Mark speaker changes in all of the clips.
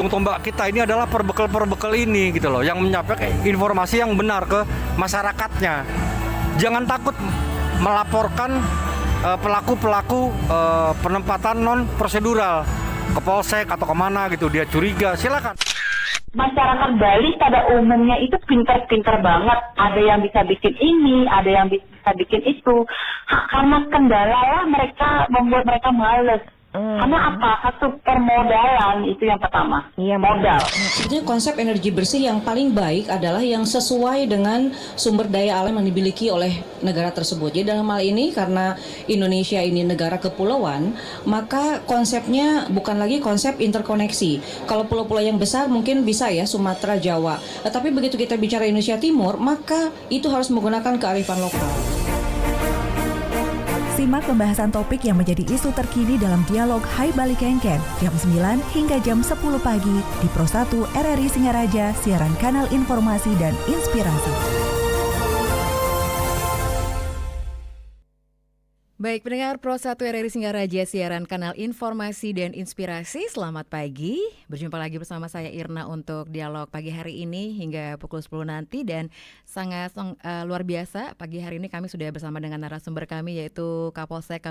Speaker 1: ujung tombak kita ini adalah perbekal ini gitu loh, yang menyampaikan informasi yang benar ke masyarakatnya. Jangan takut melaporkan pelaku-pelaku penempatan non prosedural ke polsek atau kemana gitu, dia curiga, silakan.
Speaker 2: Masyarakat Bali pada umumnya itu pintar-pintar banget. Ada yang bisa bikin ini, ada yang bisa bikin itu. Karena kendala lah mereka membuat mereka males. Karena apa? Satu permodalan itu yang pertama.
Speaker 3: Iya,
Speaker 2: modal.
Speaker 4: Sebetulnya konsep energi bersih yang paling baik adalah yang sesuai dengan sumber daya alam yang dimiliki oleh negara tersebut. Jadi dalam hal ini karena Indonesia ini negara kepulauan, maka konsepnya bukan lagi konsep interkoneksi. Kalau pulau-pulau yang besar mungkin bisa ya Sumatera, Jawa. Tapi begitu kita bicara Indonesia Timur, maka itu harus menggunakan kearifan lokal.
Speaker 5: Simak pembahasan topik yang menjadi isu terkini dalam dialog Hai Bali Kengken jam 9 hingga jam 10 pagi di Pro 1 RRI Singaraja, siaran kanal informasi dan inspirasi.
Speaker 6: Baik, pendengar Pro 1 RRI Singaraja, siaran kanal informasi dan inspirasi. Selamat pagi, berjumpa lagi bersama saya Irna untuk dialog pagi hari ini hingga pukul 10 nanti. Dan sangat luar biasa, pagi hari ini kami sudah bersama dengan narasumber kami, yaitu Kapolsek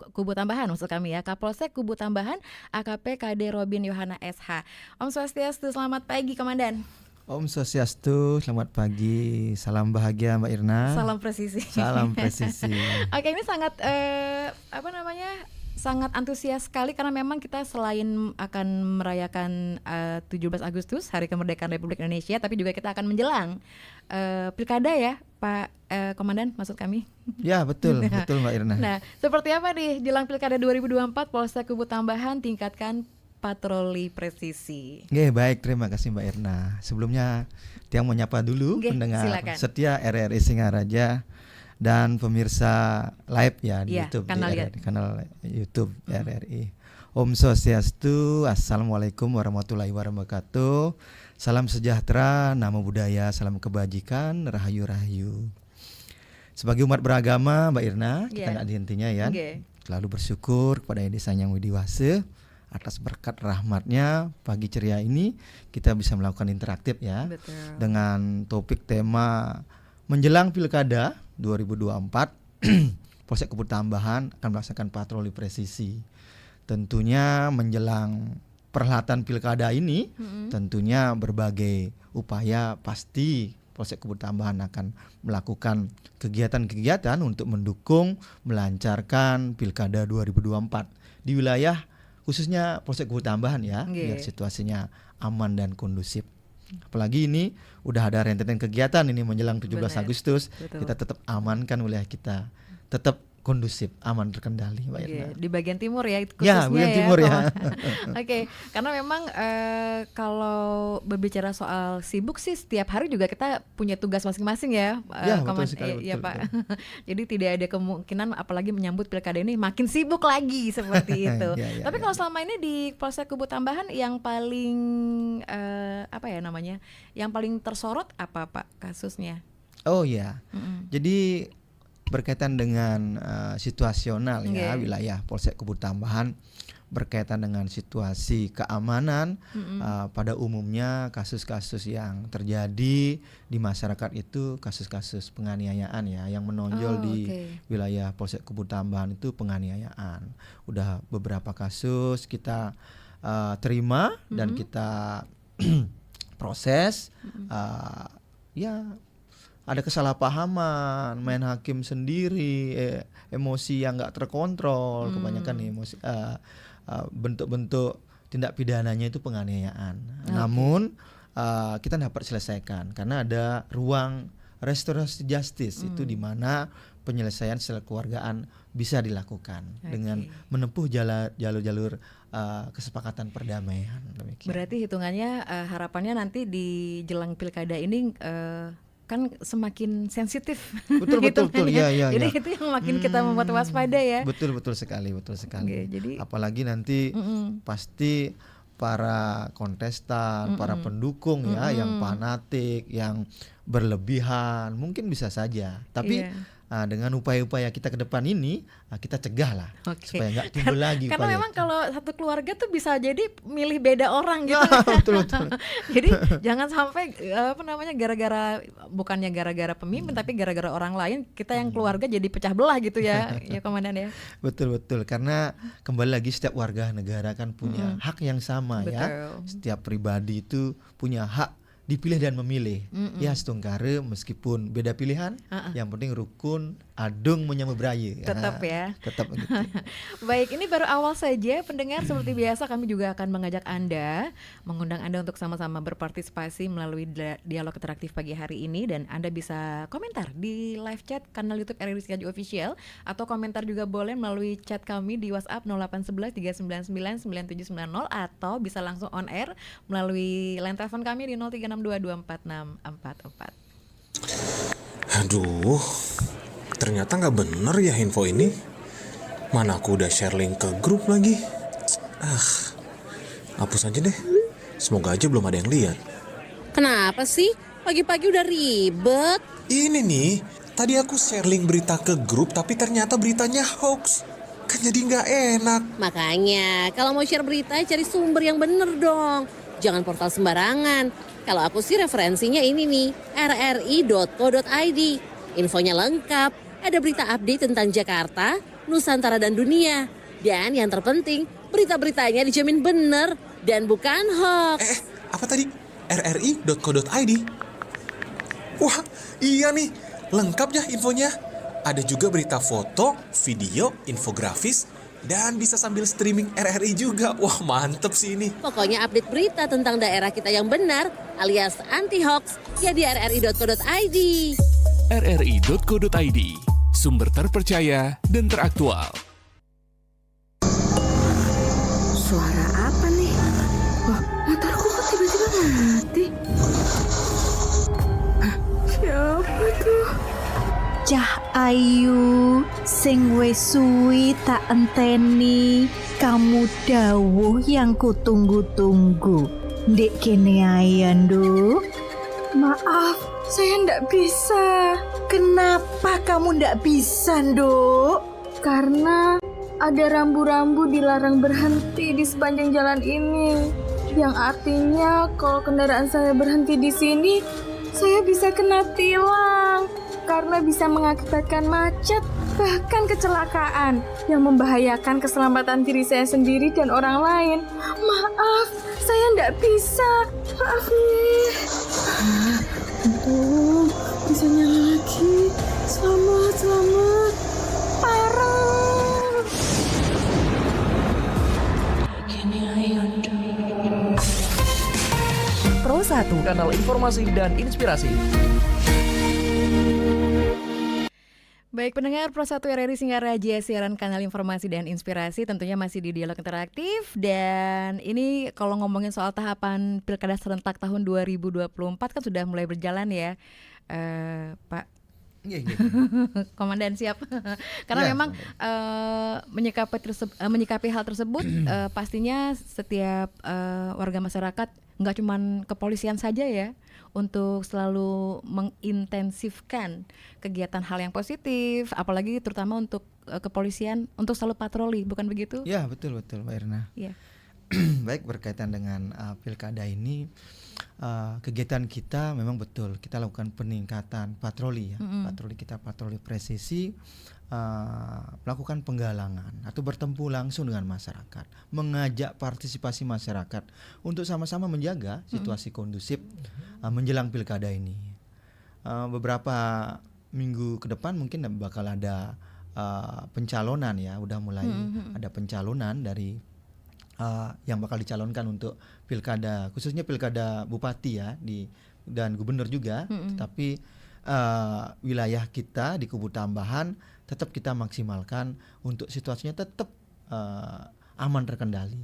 Speaker 6: Kubu Tambahan, maksud kami ya, Kapolsek Kubu Tambahan AKP KD Robin Yohana SH. Om Swastiastu, selamat pagi Komandan.
Speaker 7: Om Swastiastu, selamat pagi, salam bahagia Mbak Irna.
Speaker 6: Salam presisi.
Speaker 7: Salam presisi.
Speaker 6: Oke, ini sangat sangat antusias sekali karena memang kita selain akan merayakan 17 Agustus Hari Kemerdekaan Republik Indonesia, tapi juga kita akan menjelang pilkada ya Pak Komandan, maksud kami.
Speaker 7: Ya betul, betul Mbak Irna.
Speaker 6: Nah, seperti apa nih jelang pilkada 2024 Polsek Kubu Tambahan tingkatkan patroli presisi.
Speaker 7: Baik, terima kasih Mbak Irna. Sebelumnya Tiang menyapa dulu pendengar
Speaker 6: silakan.
Speaker 7: setia RRI Singaraja dan pemirsa live ya di YouTube, kanal YouTube RRI. Om Swastiastu, Assalamualaikum warahmatullahi wabarakatuh. Salam sejahtera, namo buddhaya, salam kebajikan, rahayu-rahayu. Sebagai umat beragama Mbak Irna, kita nggak dihentinya ya. Selalu bersyukur kepada Yang Desa Yang Widiwase atas berkat rahmatnya pagi ceria ini kita bisa melakukan interaktif ya. Betul. Dengan topik tema menjelang pilkada 2024 Polsek Kubu Tambahan akan melaksanakan patroli presisi. Tentunya menjelang perhelatan pilkada ini tentunya berbagai upaya pasti Polsek Kubu Tambahan akan melakukan kegiatan-kegiatan untuk mendukung melancarkan pilkada 2024 di wilayah khususnya Polsek Kubu Tambahan ya, biar situasinya aman dan kondusif. Apalagi ini udah ada rentetan kegiatan ini menjelang 17 Agustus. Betul. Kita tetap amankan wilayah kita, tetap kondusif, aman, terkendali Mbak Irna.
Speaker 6: Di bagian timur ya khususnya
Speaker 7: bagian timur ya.
Speaker 6: Oke, karena memang kalau berbicara soal sibuk sih setiap hari juga kita punya tugas masing-masing ya,
Speaker 7: betul sekali,
Speaker 6: ya
Speaker 7: betul,
Speaker 6: Pak. Jadi tidak ada kemungkinan apalagi menyambut pilkada ini makin sibuk lagi seperti itu. Tapi kalau selama ini di Polsek Kubu Tambahan yang paling yang paling tersorot apa Pak kasusnya?
Speaker 7: Oh ya, jadi berkaitan dengan situasional ya wilayah Polsek Kubu Tambahan berkaitan dengan situasi keamanan. Pada umumnya kasus-kasus yang terjadi di masyarakat itu kasus-kasus penganiayaan ya, yang menonjol di wilayah Polsek Kubu Tambahan itu penganiayaan. Udah beberapa kasus kita terima dan kita proses. Ada kesalahpahaman, main hakim sendiri, emosi yang nggak terkontrol, kebanyakan emosi, bentuk-bentuk tindak pidananya itu penganiayaan. Namun kita dapat selesaikan karena ada ruang restorasi justice itu di mana penyelesaian secara keluargaan bisa dilakukan dengan menempuh jalur-jalur kesepakatan perdamaian. Demikian.
Speaker 6: Berarti hitungannya harapannya nanti di jelang pilkada ini kan semakin sensitif.
Speaker 7: Betul ya.
Speaker 6: Jadi itu yang makin kita membuat waspada ya.
Speaker 7: Betul sekali. Jadi apalagi nanti pasti para kontestan, para pendukung ya yang fanatik, yang berlebihan, mungkin bisa saja. Tapi dengan upaya-upaya kita ke depan ini kita cegah lah supaya nggak timbul lagi.
Speaker 6: Karena memang kalau satu keluarga tuh bisa jadi milih beda orang gitu.
Speaker 7: Betul.
Speaker 6: Jadi jangan sampai bukannya gara-gara pemimpin tapi gara-gara orang lain kita yang keluarga jadi pecah belah gitu ya, ya Komandan ya.
Speaker 7: Betul karena kembali lagi setiap warga negara kan punya hak yang sama.
Speaker 6: Betul.
Speaker 7: Ya. Setiap pribadi itu punya hak dipilih dan memilih. Ya setungkare meskipun beda pilihan, yang penting rukun adung menyambut beraya.
Speaker 6: Tetap ya.
Speaker 7: Tetap gitu.
Speaker 6: Baik, ini baru awal saja pendengar. Seperti biasa kami juga akan mengajak mengundang Anda untuk sama-sama berpartisipasi melalui dialog interaktif pagi hari ini, dan Anda bisa komentar di live chat kanal YouTube RRI Singaraja Official, atau komentar juga boleh melalui chat kami di WhatsApp 0811 399 9790, atau bisa langsung on air melalui line telepon kami di 0362246444.
Speaker 3: Aduh, ternyata nggak bener ya info ini. Mana aku udah share link ke grup lagi. Hapus aja deh. Semoga aja belum ada yang lihat.
Speaker 8: Kenapa sih? Pagi-pagi udah ribet.
Speaker 3: Ini nih, tadi aku share link berita ke grup tapi ternyata beritanya hoax. Kan jadi nggak enak.
Speaker 8: Makanya, kalau mau share berita cari sumber yang bener dong. Jangan portal sembarangan. Kalau aku sih referensinya ini nih, rri.co.id. Infonya lengkap, ada berita update tentang Jakarta, Nusantara dan dunia. Dan yang terpenting, berita-beritanya dijamin bener dan bukan hoax.
Speaker 3: Apa tadi? rri.co.id? Wah, iya nih, lengkap ya infonya. Ada juga berita foto, video, infografis, dan bisa sambil streaming RRI juga. Wah, mantep sih ini.
Speaker 8: Pokoknya update berita tentang daerah kita yang benar alias anti-hoax ya di rri.co.id.
Speaker 9: rri.co.id, sumber terpercaya dan teraktual.
Speaker 10: Suara apa nih? Wah, motorku kok tiba-tiba mati? Siapa tuh?
Speaker 11: Cah ayu, sing wis suwi tak enteni, kamu dawuh yang kutunggu-tunggu. Ndek kene ae Nduk.
Speaker 10: Maaf, saya ndak bisa.
Speaker 11: Kenapa kamu ndak bisa, Nduk?
Speaker 10: Karena ada rambu-rambu dilarang berhenti di sepanjang jalan ini. Yang artinya kalau kendaraan saya berhenti di sini, saya bisa kena tilang. Karena bisa mengakibatkan macet, bahkan kecelakaan yang membahayakan keselamatan diri saya sendiri dan orang lain. Maaf, saya ndak bisa. Maaf nih. Untung bisa nyala lagi. Selamat. Parah.
Speaker 5: Pro 1,
Speaker 12: kanal informasi dan inspirasi.
Speaker 6: Baik pendengar, Pro 1 RRI Singaraja, siaran kanal informasi dan inspirasi, tentunya masih di dialog interaktif. Dan ini kalau ngomongin soal tahapan Pilkada serentak tahun 2024 kan sudah mulai berjalan ya, Pak. Komandan siap. Karena memang menyikapi hal tersebut pastinya setiap warga masyarakat, nggak cuman kepolisian saja ya, untuk selalu mengintensifkan kegiatan hal yang positif, apalagi terutama untuk kepolisian untuk selalu patroli, bukan begitu?
Speaker 7: Ya, betul Mbak Irna.
Speaker 6: Ya.
Speaker 7: Baik, berkaitan dengan pilkada ini, kegiatan kita memang betul kita lakukan peningkatan patroli ya. Patroli presisi, melakukan penggalangan atau bertemu langsung dengan masyarakat, mengajak partisipasi masyarakat untuk sama-sama menjaga situasi kondusif menjelang pilkada ini. Beberapa minggu ke depan mungkin bakal ada pencalonan ya, udah mulai ada pencalonan dari yang bakal dicalonkan untuk pilkada, khususnya pilkada bupati ya, dan gubernur juga. Tetapi wilayah kita di Kubu Tambahan tetap kita maksimalkan untuk situasinya tetap aman terkendali.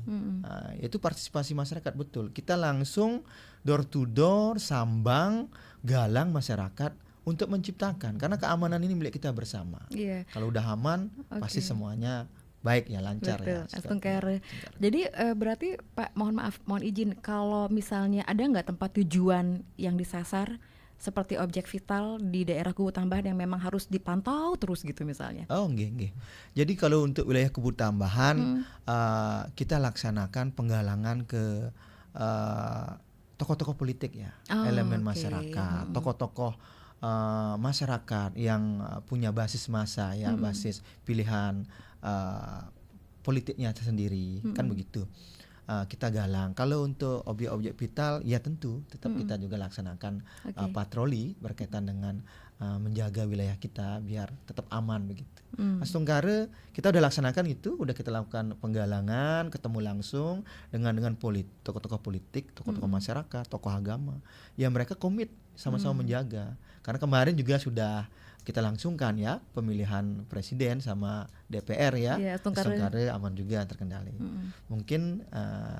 Speaker 7: Itu partisipasi masyarakat betul. Kita langsung door to door, sambang, galang masyarakat untuk menciptakan, karena keamanan ini milik kita bersama. Kalau udah aman, pasti semuanya baik ya, lancar.
Speaker 6: Betul, ya. Jadi berarti Pak, mohon izin, kalau misalnya ada nggak tempat tujuan yang disasar seperti objek vital di daerah Kubu Tambahan yang memang harus dipantau terus gitu misalnya?
Speaker 7: Oh, nggih. Jadi kalau untuk wilayah Kubu Tambahan kita laksanakan penggalangan ke tokoh-tokoh politik ya, elemen masyarakat, tokoh-tokoh masyarakat yang punya basis massa ya, basis pilihan politiknya sendiri, kan begitu. Kita galang. Kalau untuk objek-objek vital, ya tentu tetap kita juga laksanakan patroli berkaitan dengan menjaga wilayah kita biar tetap aman begitu. Mas Tunggara kita udah laksanakan itu, udah kita lakukan penggalangan, ketemu langsung dengan tokoh-tokoh politik, tokoh-tokoh masyarakat, tokoh agama, yang mereka komit sama-sama menjaga. Karena kemarin juga sudah kita langsungkan ya pemilihan presiden sama DPR ya, Astungkare aman juga terkendali. Mungkin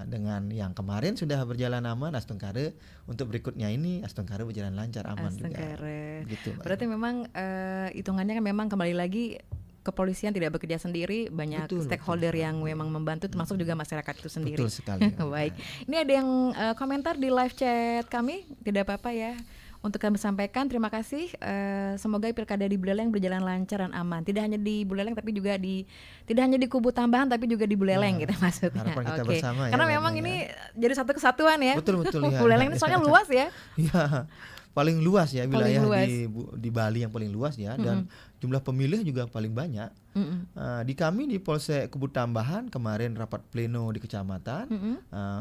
Speaker 7: dengan yang kemarin sudah berjalan aman, Astungkare untuk berikutnya ini Astungkare berjalan lancar aman juga. Gitu,
Speaker 6: berarti memang hitungannya kan memang kembali lagi kepolisian tidak bekerja sendiri, banyak stakeholder yang memang membantu, termasuk juga masyarakat itu sendiri.
Speaker 7: Betul sekali.
Speaker 6: Baik, ini ada yang komentar di live chat kami, tidak apa-apa ya. Untuk kami sampaikan, terima kasih. Semoga pilkada di Buleleng berjalan lancar dan aman. Tidak hanya di Buleleng, tapi juga tidak hanya di Kubu Tambahan, tapi juga di Buleleng gitu maksudnya.
Speaker 7: Harapan kita bersama ya.
Speaker 6: Karena memang ini jadi satu kesatuan ya.
Speaker 7: Betul ya.
Speaker 6: Buleleng ini soalnya luas ya.
Speaker 7: Iya, paling luas ya wilayah di Bali yang paling luas ya, dan jumlah pemilih juga paling banyak. Di kami di Polsek Kubu Tambahan kemarin rapat pleno di kecamatan,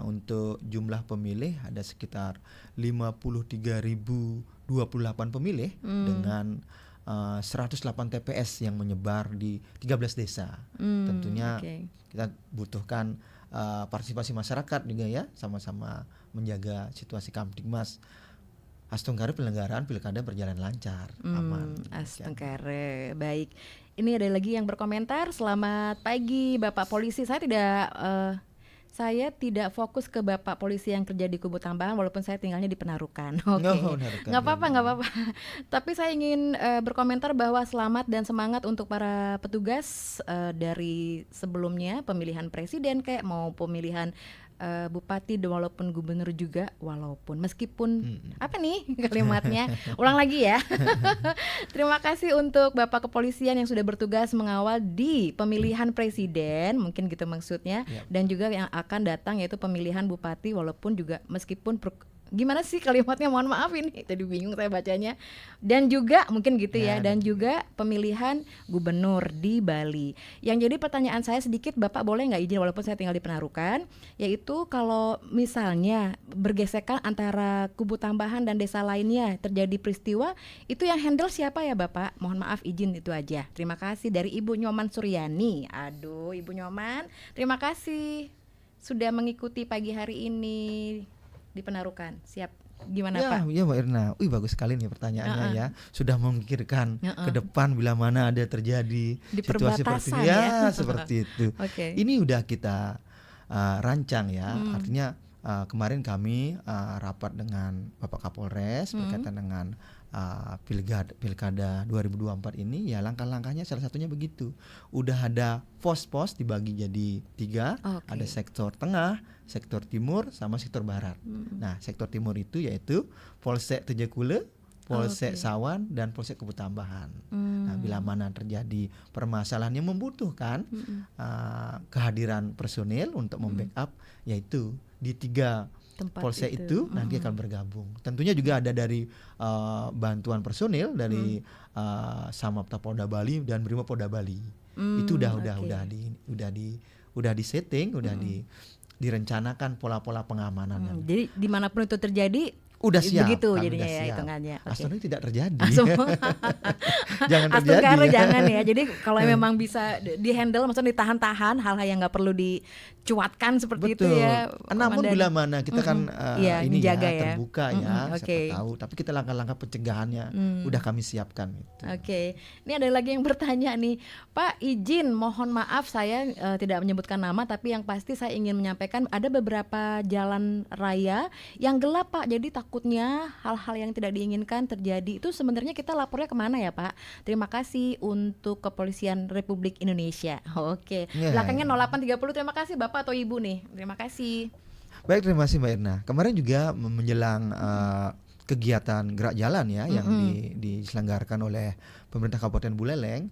Speaker 7: untuk jumlah pemilih ada sekitar 53.028 pemilih dengan 108 TPS yang menyebar di 13 desa. Tentunya kita butuhkan partisipasi masyarakat juga ya, sama-sama menjaga situasi Kamtibmas. Astungkare penyelenggaraan pilkada berjalan lancar, aman.
Speaker 6: Astungkare, baik. Ini ada lagi yang berkomentar. Selamat pagi Bapak Polisi. Saya tidak fokus ke Bapak Polisi yang kerja di Kubu Tambahan, walaupun saya tinggalnya di Penarukan. Nggak apa-apa. Tapi saya ingin berkomentar bahwa selamat dan semangat untuk para petugas dari sebelumnya, pemilihan presiden kayak mau pemilihan bupati walaupun gubernur juga, walaupun meskipun apa nih kalimatnya, ulang lagi ya. Terima kasih untuk Bapak Kepolisian yang sudah bertugas mengawal di pemilihan presiden, mungkin gitu maksudnya, dan juga yang akan datang yaitu pemilihan bupati walaupun juga meskipun gimana sih kalimatnya, mohon maaf ini tadi bingung saya bacanya, dan juga mungkin gitu ya, dan juga pemilihan gubernur di Bali. Yang jadi pertanyaan saya sedikit, Bapak boleh nggak izin walaupun saya tinggal di Penarukan, yaitu kalau misalnya bergesekan antara Kubu Tambahan dan desa lainnya terjadi peristiwa, itu yang handle siapa ya Bapak? Mohon maaf izin itu aja. Terima kasih dari Ibu Nyoman Suryani. Aduh Ibu Nyoman, terima kasih sudah mengikuti pagi hari ini di Penarukan. Siap. Gimana Pak?
Speaker 7: Ya Mbak Irna, bagus sekali nih pertanyaannya ya. Sudah memikirkan ke depan bila mana ada terjadi
Speaker 6: di
Speaker 7: situasi seperti seperti itu. Ini udah kita rancang ya. Artinya kemarin kami rapat dengan Bapak Kapolres berkaitan dengan pilkada 2024 ini, ya langkah-langkahnya salah satunya begitu. Udah ada pos-pos dibagi jadi 3, ada sektor tengah, sektor timur, sama sektor barat. Nah, sektor timur itu yaitu Polsek Tejekule, Polsek Sawan, dan Polsek Kubu Tambahan. Nah, bila mana terjadi permasalahan yang membutuhkan kehadiran personil untuk membackup, yaitu di 3 tempat Polsek itu nanti akan bergabung. Tentunya juga ada dari bantuan personil dari Samapta Polda Bali dan Brimopolda Bali. Itu udah di setting, direncanakan pola-pola pengamanan.
Speaker 6: Jadi dimanapun itu terjadi
Speaker 7: udah siap,
Speaker 6: begitu jadinya ya hitungannya.
Speaker 7: Astungkare tidak terjadi.
Speaker 6: Jangan terjadi. Astungkare jangan ya. Jadi kalau memang bisa dihandle, maksudnya ditahan-tahan hal-hal yang nggak perlu dicuatkan seperti itu ya.
Speaker 7: Namun bila mana kita kan ini
Speaker 6: menjaga
Speaker 7: ya terbuka ya, siapa tahu. Tapi kita langkah-langkah pencegahannya udah kami siapkan. Gitu.
Speaker 6: Ini ada lagi yang bertanya nih, Pak izin, mohon maaf saya tidak menyebutkan nama, tapi yang pasti saya ingin menyampaikan ada beberapa jalan raya yang gelap Pak. Jadi takutnya hal-hal yang tidak diinginkan terjadi. Itu sebenarnya kita lapornya kemana ya Pak? Terima kasih untuk Kepolisian Republik Indonesia. Belakangnya 0830. Terima kasih Bapak atau Ibu nih. Terima kasih.
Speaker 7: Baik, terima kasih Mbak Irna. Kemarin juga menjelang kegiatan gerak jalan ya yang diselenggarakan oleh pemerintah Kabupaten Buleleng.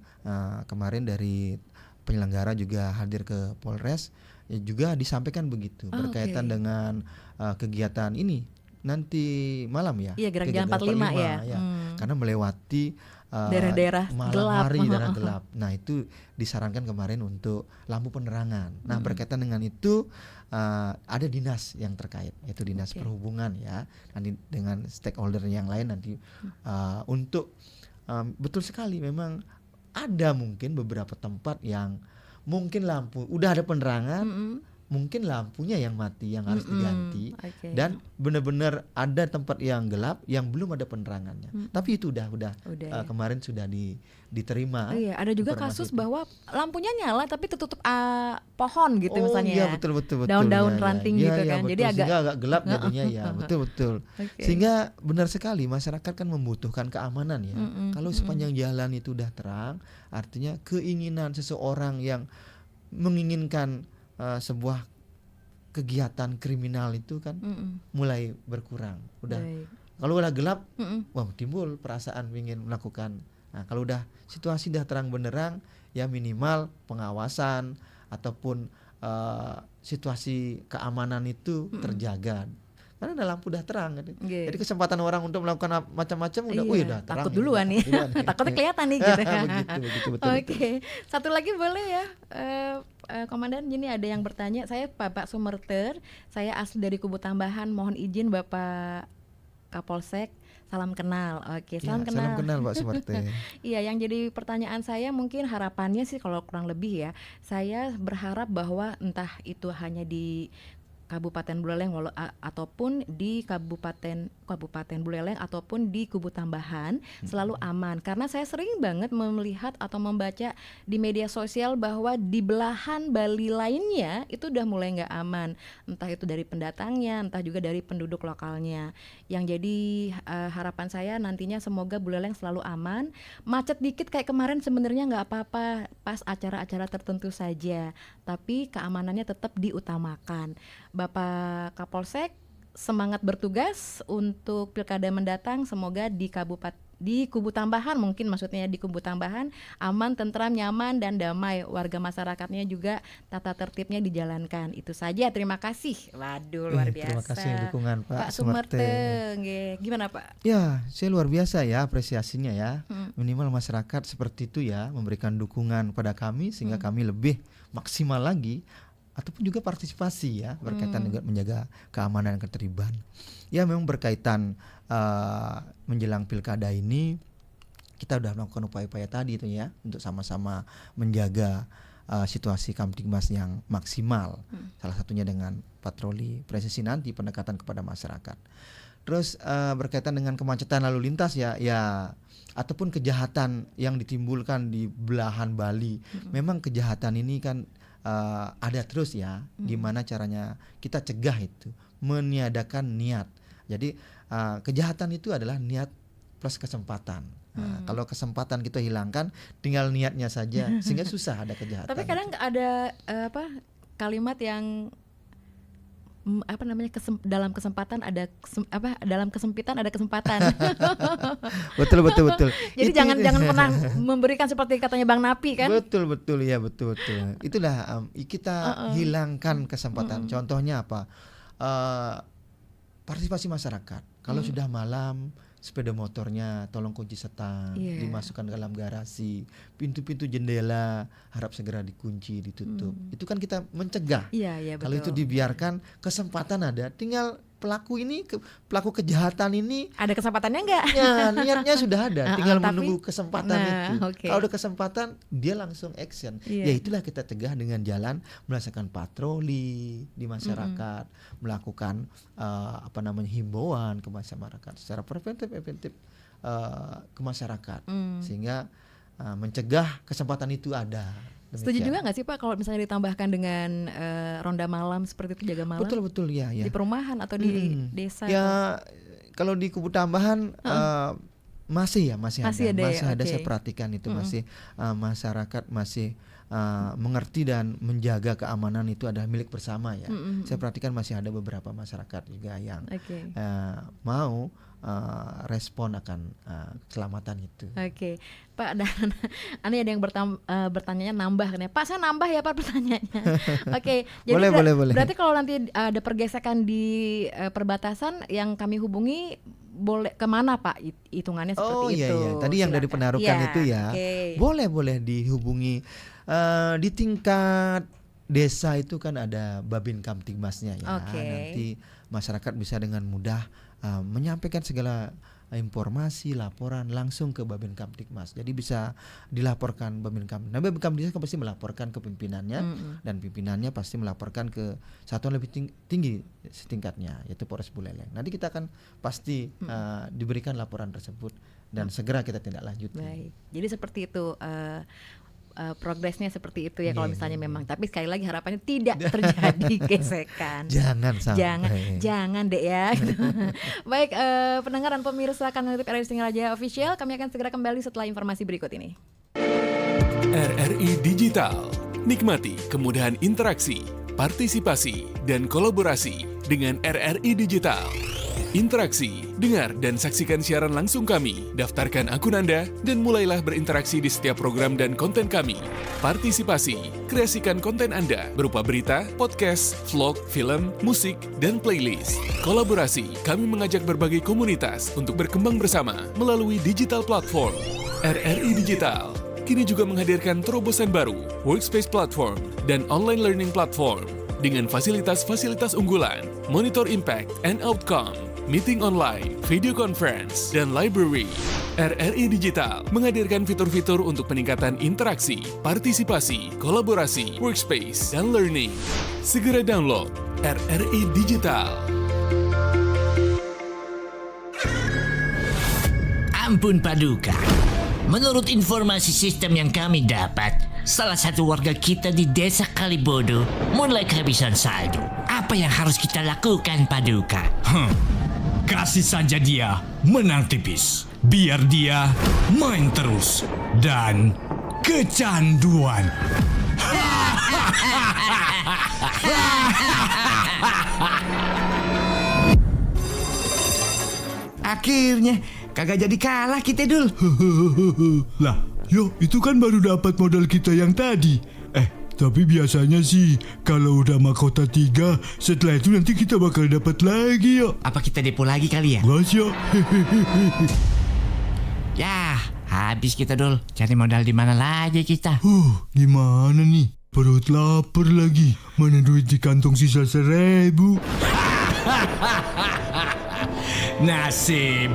Speaker 7: Kemarin dari penyelenggara juga hadir ke Polres, ya juga disampaikan begitu berkaitan dengan kegiatan ini nanti malam ya.
Speaker 6: Iya, gerak jalan 45 ya.
Speaker 7: Karena melewati
Speaker 6: daerah-daerah
Speaker 7: malam
Speaker 6: gelap.
Speaker 7: hari, daerah gelap. Nah, itu disarankan kemarin untuk lampu penerangan. Nah, berkaitan dengan itu ada dinas yang terkait, yaitu dinas perhubungan ya, nanti dengan stakeholder yang lain nanti untuk betul sekali memang ada mungkin beberapa tempat yang mungkin lampu udah ada penerangan, mungkin lampunya yang mati yang harus diganti, dan benar-benar ada tempat yang gelap yang belum ada penerangannya. Tapi itu udah kemarin sudah diterima.
Speaker 6: Iya, ada juga kasus bahwa lampunya nyala tapi tertutup pohon gitu misalnya.
Speaker 7: Iya, betul.
Speaker 6: Daun-daun ranting gitu kan.
Speaker 7: Betul.
Speaker 6: Jadi
Speaker 7: agak gelap jadinya ya. Betul. Sehingga benar sekali masyarakat kan membutuhkan keamanan ya. Kalau sepanjang jalan itu udah terang, artinya keinginan seseorang yang menginginkan sebuah kegiatan kriminal itu kan mulai berkurang. Kalau udah gelap, wah timbul perasaan ingin melakukan. Nah, kalau udah situasi udah terang benderang, ya minimal pengawasan ataupun situasi keamanan itu terjaga. Karena ada lampu udah terang kan. Jadi kesempatan orang untuk melakukan macam-macam udah terang.
Speaker 6: Takut duluan nih. Takutnya kelihatan nih gitu.
Speaker 7: begitu betul.
Speaker 6: Oke. Satu lagi boleh ya, Komandan. Gini ada yang bertanya, saya Bapak Sumerter, saya asli dari Kubu Tambahan, mohon izin Bapak Kapolsek, salam kenal. Oke, salam kenal.
Speaker 7: Salam kenal Pak Sumerter.
Speaker 6: Iya, yang jadi pertanyaan saya mungkin harapannya sih kalau kurang lebih ya, saya berharap bahwa entah itu hanya di Kabupaten Buleleng ataupun di Kabupaten Buleleng ataupun di Kubu Tambahan selalu aman, karena saya sering banget melihat atau membaca di media sosial bahwa di belahan Bali lainnya itu udah mulai nggak aman, entah itu dari pendatangnya, entah juga dari penduduk lokalnya. Yang jadi harapan saya nantinya semoga Buleleng selalu aman. Macet dikit kayak kemarin sebenarnya nggak apa-apa pas acara-acara tertentu saja, tapi keamanannya tetap diutamakan. Bapak Kapolsek, semangat bertugas untuk pilkada mendatang. Semoga di Kubu Tambahan, mungkin maksudnya di Kubu Tambahan aman, tentram, nyaman dan damai. Warga masyarakatnya juga tata tertibnya dijalankan. Itu saja. Terima kasih. Waduh, luar biasa.
Speaker 7: Terima kasih dukungan Pak
Speaker 6: Sumerter. Gimana Pak?
Speaker 7: Ya, saya luar biasa ya apresiasinya ya. Minimal masyarakat seperti itu ya, memberikan dukungan pada kami sehingga kami lebih maksimal lagi ataupun juga partisipasi ya berkaitan dengan menjaga keamanan dan ketertiban. Ya memang berkaitan menjelang pilkada ini kita sudah melakukan upaya-upaya tadi itu ya untuk sama-sama menjaga situasi Kamtibmas yang maksimal. Salah satunya dengan patroli presisi nanti, pendekatan kepada masyarakat. Terus berkaitan dengan kemacetan lalu lintas ya ataupun kejahatan yang ditimbulkan di belahan Bali. Memang kejahatan ini kan ada terus ya. Gimana caranya kita cegah itu, meniadakan niat. Jadi kejahatan itu adalah niat plus kesempatan. Kalau kesempatan kita hilangkan, tinggal niatnya saja, sehingga susah ada kejahatan.
Speaker 6: Tapi kadang ada kalimat yang dalam kesempatan ada dalam kesempitan ada kesempatan.
Speaker 7: betul.
Speaker 6: Jadi jangan pernah memberikan seperti katanya Bang Napi kan.
Speaker 7: Betul ya betul. Itulah kita hilangkan kesempatan. Contohnya apa? Partisipasi masyarakat. Kalau sudah malam, sepeda motornya tolong kunci setang, dimasukkan ke dalam garasi, pintu-pintu jendela harap segera dikunci, ditutup. Itu kan kita mencegah.
Speaker 6: Iya,
Speaker 7: kalau itu dibiarkan, kesempatan ada, tinggal pelaku kejahatan ini
Speaker 6: ada kesempatannya enggak?
Speaker 7: Ya, niatnya sudah ada, tinggal menunggu kesempatan itu.
Speaker 6: Okay.
Speaker 7: Kalau ada kesempatan, dia langsung action. Ya itulah kita cegah dengan jalan melaksanakan patroli di masyarakat, melakukan himbauan ke masyarakat secara preventif ke masyarakat, sehingga mencegah kesempatan itu ada. Demikian.
Speaker 6: Setuju juga nggak sih Pak kalau misalnya ditambahkan dengan ronda malam seperti itu, jaga malam?
Speaker 7: Betul ya.
Speaker 6: Di perumahan atau di desa?
Speaker 7: Ya kalau di Kubu Tambahan masih ada. Saya perhatikan itu masih masyarakat masih mengerti dan menjaga keamanan itu adalah milik bersama ya. Saya perhatikan masih ada beberapa masyarakat juga yang mau respon akan keselamatan itu.
Speaker 6: Oke, Pak, dan ada yang bertanya nambah kan ya, Pak, saya nambah ya Pak pertanyaannya. Oke, jadi
Speaker 7: boleh.
Speaker 6: Berarti kalau nanti ada pergesekan di perbatasan yang kami hubungi, boleh kemana Pak hitungannya seperti itu?
Speaker 7: Iya. Tadi yang dari penarukan itu ya, boleh dihubungi di tingkat desa itu kan ada Babin Kamtibmasnya ya. Nanti masyarakat bisa dengan mudah menyampaikan segala informasi, laporan langsung ke Babin Kamtibmas. Jadi bisa dilaporkan Babin Kamtibmas. Nah, Babin Kamtibmas kan pasti melaporkan ke pimpinannya, dan pimpinannya pasti melaporkan ke satuan lebih tinggi setingkatnya, yaitu Polres Buleleng. Nanti kita akan pasti diberikan laporan tersebut dan segera kita tindak lanjuti.
Speaker 6: Baik. Jadi seperti itu. Progresnya seperti itu ya kalau misalnya memang, tapi sekali lagi harapannya tidak terjadi gesekan. Jangan deh ya. Baik, pendengar dan pemirsa kanal YouTube RRI Singaraja Official, kami akan segera kembali setelah informasi berikut ini.
Speaker 9: RRI Digital, nikmati kemudahan interaksi, partisipasi, dan kolaborasi dengan RRI Digital. Interaksi, dengar dan saksikan siaran langsung kami, daftarkan akun Anda, dan mulailah berinteraksi di setiap program dan konten kami. Partisipasi, kreasikan konten Anda berupa berita, podcast, vlog, film, musik, dan playlist. Kolaborasi, kami mengajak berbagai komunitas untuk berkembang bersama melalui digital platform. RRI Digital kini juga menghadirkan terobosan baru, workspace platform, dan online learning platform dengan fasilitas-fasilitas unggulan, monitor impact and outcome, meeting online, video conference, dan library. RRI Digital menghadirkan fitur-fitur untuk peningkatan interaksi, partisipasi, kolaborasi, workspace, dan learning. Segera download RRI Digital.
Speaker 13: Ampun Paduka, menurut informasi sistem yang kami dapat, salah satu warga kita di desa Kalibodo mulai kehabisan saldo. Apa yang harus kita lakukan, Paduka?
Speaker 14: Kasih saja dia menang tipis. Biar dia main terus dan kecanduan.
Speaker 13: Akhirnya kagak jadi kalah kita, Dul.
Speaker 14: Lah, yo itu kan baru dapat modal kita yang tadi. Tapi biasanya sih kalau udah mahkota 3, setelah itu nanti kita bakal dapat lagi yo.
Speaker 13: Apa kita depo lagi kali ya?
Speaker 14: Gas yo.
Speaker 13: Ya, habis kita, Dul. Cari modal di mana lagi kita?
Speaker 14: Gimana nih? Perut lapar lagi. Mana duit di kantong sisa 1.000?
Speaker 15: Nasib.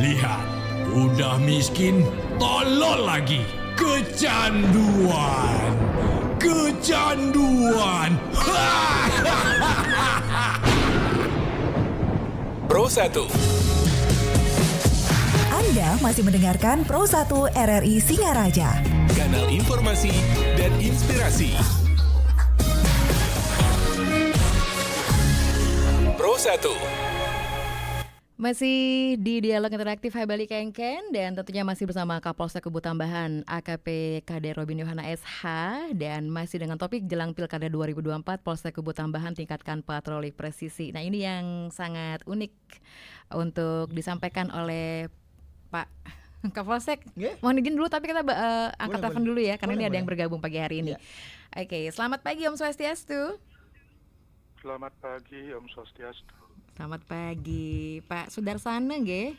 Speaker 15: Lihat, udah miskin, tolol lagi. Kecanduan.
Speaker 9: Pro 1.
Speaker 5: Anda masih mendengarkan Pro 1 RRI Singaraja,
Speaker 9: kanal informasi dan inspirasi. Pro 1.
Speaker 6: Masih di Dialog Interaktif Hai Bali Kengken, dan tentunya masih bersama Kapolsek Kubu Tambahan AKP KD Robin Yohana SH, dan masih dengan topik jelang Pilkada 2024 Polsek Kubu Tambahan tingkatkan patroli presisi. Nah, ini yang sangat unik untuk disampaikan oleh Pak Kapolsek. Mohon izin dulu, tapi kita angkat telepon dulu ya, karena ini ada yang bergabung pagi hari ini. Oke, selamat pagi Om Swastiastu.
Speaker 16: Selamat pagi Om Swastiastu.
Speaker 6: Selamat pagi, Pak Sudarsana, nggih?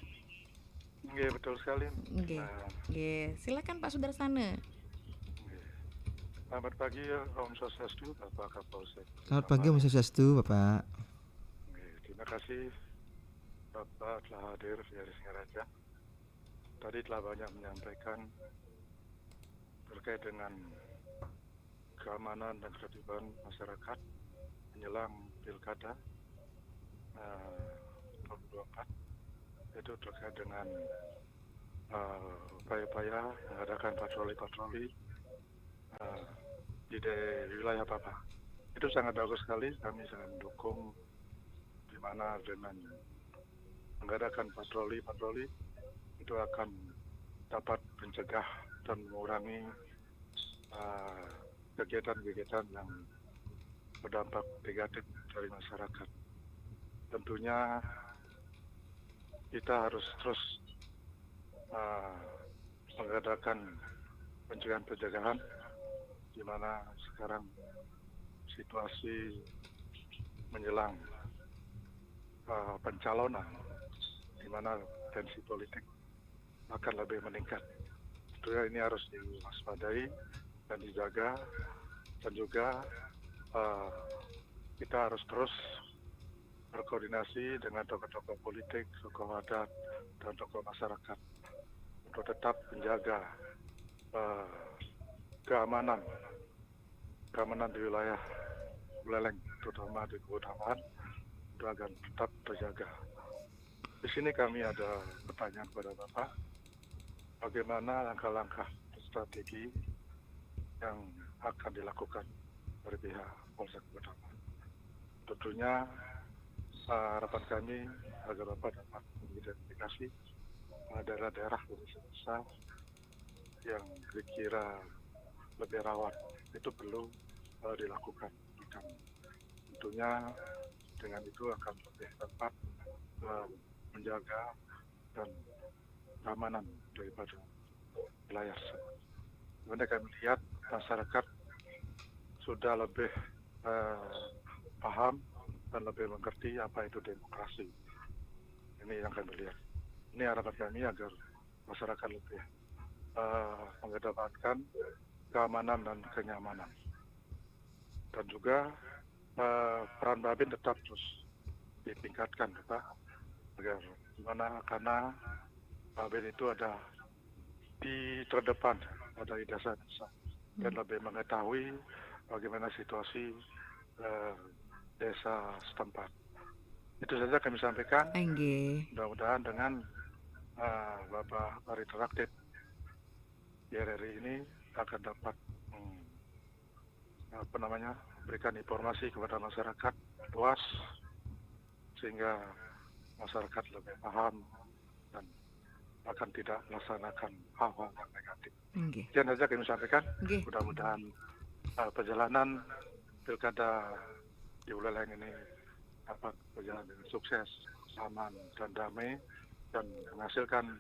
Speaker 16: Nggih, betul sekali.
Speaker 6: Nggih. Silakan Pak Sudarsana.
Speaker 16: Selamat pagi Om Swastiastu, Bapak Kapolsek.
Speaker 7: Selamat pagi Om Swastiastu, Bapak.
Speaker 16: Terima kasih Bapak telah hadir dari Singaraja. Tadi telah banyak menyampaikan terkait dengan keamanan dan ketertiban masyarakat menjelang Pilkada 2024, itu terkait dengan upaya-upaya mengadakan patroli di wilayah Bapak. Itu sangat bagus sekali, kami sangat mendukung, di mana dengan mengadakan patroli itu akan dapat mencegah dan mengurangi kegiatan-kegiatan yang berdampak negatif dari masyarakat. Tentunya kita harus terus mengadakan pencegahan di mana sekarang situasi menjelang pencalonan, di mana tensi politik akan lebih meningkat. Tentunya ini harus diwaspadai dan dijaga, dan juga kita harus terus berkoordinasi dengan tokoh-tokoh politik, tokoh adat, dan tokoh masyarakat untuk tetap menjaga keamanan di wilayah Buleleng, terutama di keutamaan, itu agar tetap terjaga. Di sini kami ada pertanyaan kepada Bapak, bagaimana langkah-langkah strategi yang akan dilakukan dari pihak Polsek Keutamaan. Tentunya harapan kami agar Bapak dapat mengidentifikasi daerah-daerah desa yang dikira lebih rawan, itu perlu dilakukan. Tentunya dengan itu akan lebih tepat menjaga dan keamanan daripada wilayah tersebut. Kemudian kami lihat masyarakat sudah lebih paham dan lebih mengerti apa itu demokrasi. Ini yang kami lihat. Ini harapan kami agar masyarakat lebih mengedepankan keamanan dan kenyamanan. Dan juga peran Babin tetap terus ditingkatkan, Pak, agar karena Babin itu ada di terdepan, ada di desa-desa, dan lebih mengetahui bagaimana situasi desa setempat. Itu saja kami sampaikan. Mudah-mudahan dengan Bapak interaktif di RRI ini akan dapat berikan informasi kepada masyarakat luas, sehingga masyarakat lebih paham dan akan tidak melaksanakan hal-hal yang negatif. Sekian saja kami sampaikan. Mudah-mudahan perjalanan pilkada di Buleleng ini dapat berjalan dengan sukses, aman dan damai, dan menghasilkan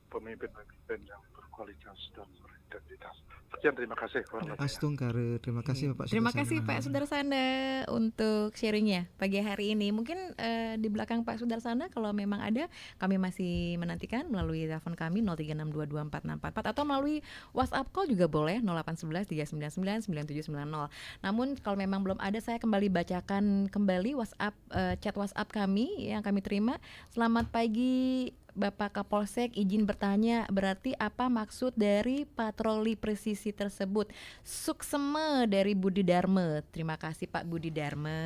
Speaker 16: pemimpin-pemimpin yang berkualitas dan berintegritas. Sekian, terima kasih.
Speaker 7: Astungkare, terima kasih Bapak.
Speaker 6: Terima kasih Pak Sudarsana untuk sharingnya pagi hari ini. Mungkin di belakang Pak Sudarsana kalau memang ada, kami masih menantikan melalui telepon kami 0362246644 atau melalui WhatsApp call juga boleh 0811 399 9790. Namun kalau memang belum ada, saya kembali bacakan kembali WhatsApp chat WhatsApp kami yang kami terima. Selamat pagi Bapak Kapolsek, izin bertanya, berarti apa maksud dari patroli presisi tersebut? Sukseme dari Budi Dharma. Terima kasih Pak Budi Dharma.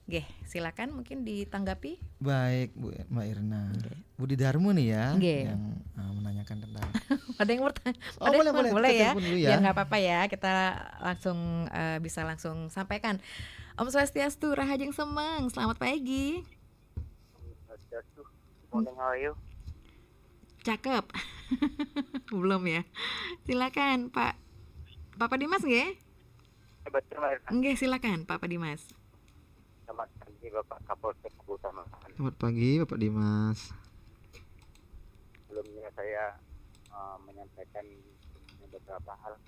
Speaker 6: Oke, silakan mungkin ditanggapi.
Speaker 7: Baik Bu Mbak Irna. Budi Dharma nih ya yang menanyakan tentang.
Speaker 6: Ada yang bertanya? Boleh ya. Ya nggak apa-apa ya. Kita langsung bisa langsung sampaikan. Om Swastiastu, Rahajeng Semeng. Selamat pagi.
Speaker 17: Morning, how are you?
Speaker 6: Cakep. Belum ya. Silakan Pak Dimas nggih?
Speaker 17: Betul, Mbak.
Speaker 6: Nggih, silakan Pak Dimas.
Speaker 17: Selamat pagi Bapak Kapolsek Keutamaan.
Speaker 7: Selamat pagi Bapak Dimas.
Speaker 17: Sebelumnya saya menyampaikan beberapa hal.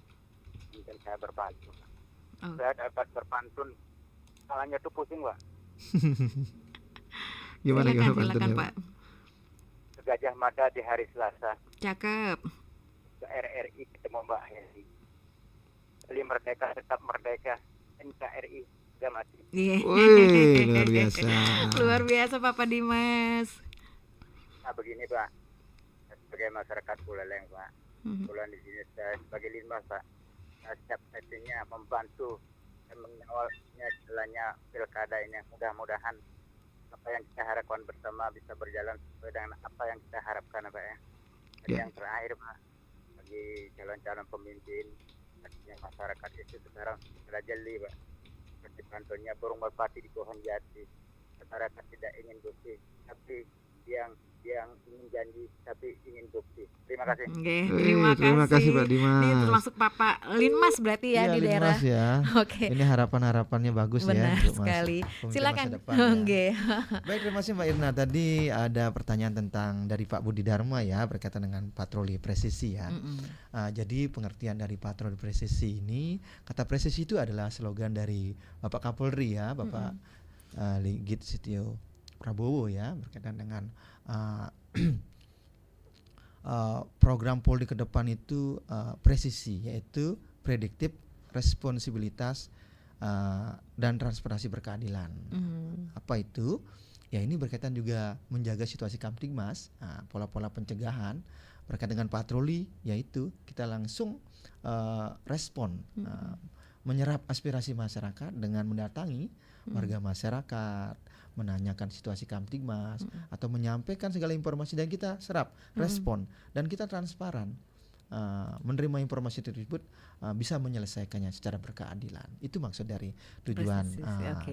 Speaker 17: Mungkin saya berpantun. Saya dapat berpantun. Salahnya tuh pusing, Pak.
Speaker 7: Gimana
Speaker 6: silakan Pak.
Speaker 17: Gajah Mada di hari Selasa.
Speaker 6: Cakep.
Speaker 17: Ke RRI ketemu Mbak Heri. Beli merdeka tetap merdeka. NKRI sudah mati.
Speaker 7: Wih, luar biasa.
Speaker 6: Luar biasa Pak Dimas.
Speaker 17: Nah begini Pak, sebagai masyarakat Buleleng Pak, bulan di sini saya sebagai limbah Pak, setiap hatinya membantu dan mengawalnya jalannya pilkada ini. Mudah-mudahan apa yang kita harapkan bersama bisa berjalan sesuai dengan apa yang kita harapkan Pak ya. Dan yang terakhir Pak, bagi calon-calon pemimpin, artinya masyarakat itu sekarang sudah jeli Pak. Seperti contohnya burung merpati di pohon jati. Masyarakat tidak ingin bersih, tapi yang yang ingin janji tapi ingin bukti. Terima kasih.
Speaker 6: Oke,
Speaker 7: terima kasih Pak Dimas.
Speaker 6: Ini termasuk Bapak Linmas berarti ya di daerah.
Speaker 7: Ya.
Speaker 6: Oke.
Speaker 7: Ini harapan-harapannya bagus
Speaker 6: benar
Speaker 7: ya untuk
Speaker 6: sekali.
Speaker 7: Silakan.
Speaker 6: Oke.
Speaker 7: Baik, terima kasih Mbak Irna. Tadi ada pertanyaan tentang dari Pak Budi Dharma ya berkaitan dengan patroli presisi ya. Jadi pengertian dari patroli presisi ini, kata presisi itu adalah slogan dari Bapak Kapolri ya, Bapak Ligit Sitio Prabowo ya, berkaitan dengan program Polri ke depan itu presisi, yaitu prediktif, responsibilitas, dan transparansi berkeadilan. Apa itu? Ya ini berkaitan juga menjaga situasi Kamtibmas, pola-pola pencegahan berkaitan dengan patroli, yaitu kita langsung respon, menyerap aspirasi masyarakat dengan mendatangi warga masyarakat, menanyakan situasi Kamtibmas atau menyampaikan segala informasi dan kita serap, respon dan kita transparan menerima informasi tersebut, bisa menyelesaikannya secara berkeadilan. Itu maksud dari tujuan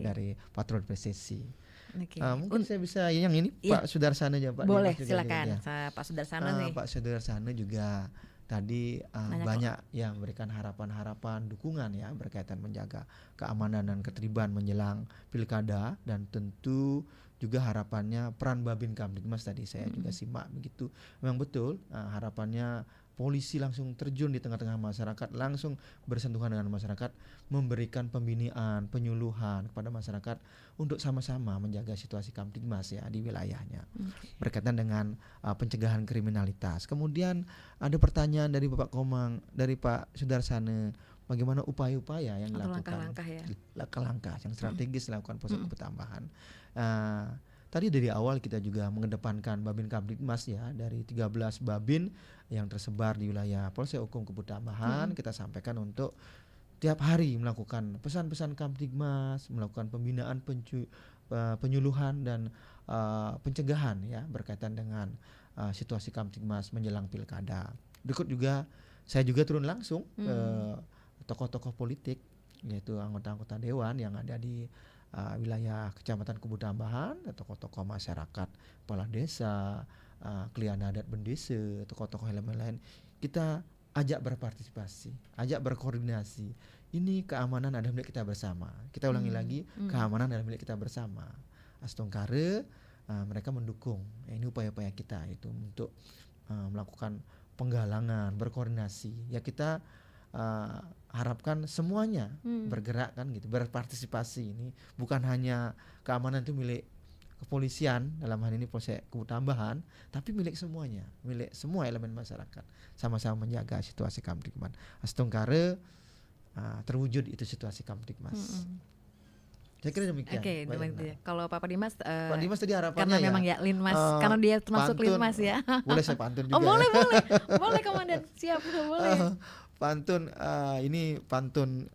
Speaker 7: dari patroli presisi. Mungkin saya bisa yang ini Pak Sudarsana aja Pak.
Speaker 6: Boleh silakan Pak Sudarsana nih.
Speaker 7: Pak Sudarsana juga tadi banyak yang memberikan harapan-harapan dukungan ya berkaitan menjaga keamanan dan ketertiban menjelang pilkada, dan tentu juga harapannya peran Babin Kamtibmas tadi saya juga simak begitu. Memang betul harapannya polisi langsung terjun di tengah-tengah masyarakat, langsung bersentuhan dengan masyarakat, memberikan pembinaan, penyuluhan kepada masyarakat untuk sama-sama menjaga situasi Kamtibmas ya di wilayahnya. Berkaitan dengan pencegahan kriminalitas. Kemudian ada pertanyaan dari Bapak Komang, dari Pak Sudarsana, bagaimana upaya-upaya yang dilakukan, langkah-langkah yang strategis dilakukan Polsek Ketambahan. Tadi dari awal kita juga mengedepankan Babin Kamtibmas ya, dari 13 Babin yang tersebar di wilayah Polsek Hukum Ketambahan, kita sampaikan untuk tiap hari melakukan pesan-pesan Kamtibmas, melakukan pembinaan, penyuluhan dan pencegahan ya berkaitan dengan situasi Kamtibmas menjelang pilkada. Berikut juga saya juga turun langsung ke tokoh-tokoh politik, yaitu anggota-anggota dewan yang ada di wilayah Kecamatan Ketambahan, tokoh-tokoh masyarakat, kepala desa, kliana adat bendesa, tokoh-tokoh elemen lain, kita ajak berpartisipasi, ajak berkoordinasi. Ini keamanan adalah milik kita bersama. Kita ulangi lagi, keamanan adalah milik kita bersama. Astungkare mereka mendukung. Ini upaya-upaya kita itu untuk melakukan penggalangan, berkoordinasi. Ya kita harapkan semuanya bergerak kan gitu, berpartisipasi. Ini bukan hanya keamanan itu milik kepolisian, dalam hal ini Polsek Ketambahan, tapi milik semuanya, milik semua elemen masyarakat, sama-sama menjaga situasi Kamtibmas. Astungkare terwujud itu situasi Kamtibmas. Saya kira demikian.
Speaker 6: Oke, kalau Pak Dimas,
Speaker 7: Pak Dimas tadi harapannya
Speaker 6: karena memang ya Linmas, karena dia termasuk pantun, Linmas ya.
Speaker 7: Boleh saya pantun juga.
Speaker 6: Oh boleh Komandan, siap boleh.
Speaker 7: Pantun ini pantun